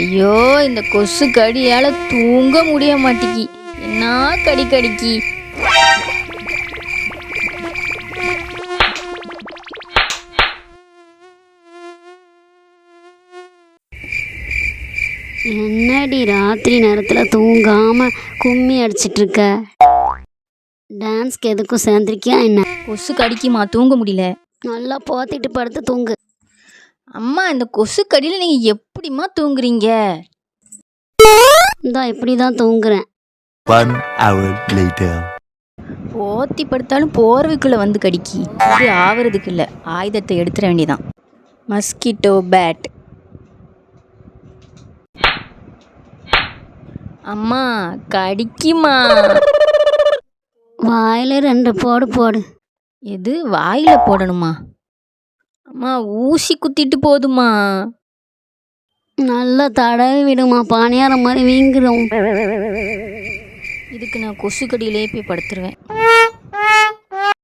ஐயோ, இந்த கொசு கடியால தூங்க முடிய மாட்டிக்கி. என்ன கடி கடிக்கி. என்னடி ராத்திரி நேரத்தில் தூங்காம கும்மி அடிச்சிட்டு இருக்க? டான்ஸ்க்கு எதுக்கும் சேர்ந்துருக்கியா என்ன? கொசு கடிக்குமா, தூங்க முடியல. நல்லா போத்திட்டு படுத்து தூங்கு. அம்மா, இந்த கொசு கடியில நீங்க எப்படிம்மா தூங்குறீங்க? இந்தா இப்படி தான் தூங்குறேன். 1 hour later. போத்தி படுத்தாலும் போர்வைக்குள்ள வந்து கடிக்கி. இது ஆவறதுக்கு இல்லை, ஆயுதத்தை எடுத்துட வேண்டியதான். Mosquito bat. அம்மா, கடிக்குமா. வாயில 2 போடு போடு. எது வாயில போடணுமா? அம்மா, ஊசி குத்திட்டு போதுமா? நல்லா தடவி விடுமா, பணியாரம் மாதிரி வீங்குறோம். இதுக்கு நான் கொசு கடியிலே போய் படுத்துருவேன்.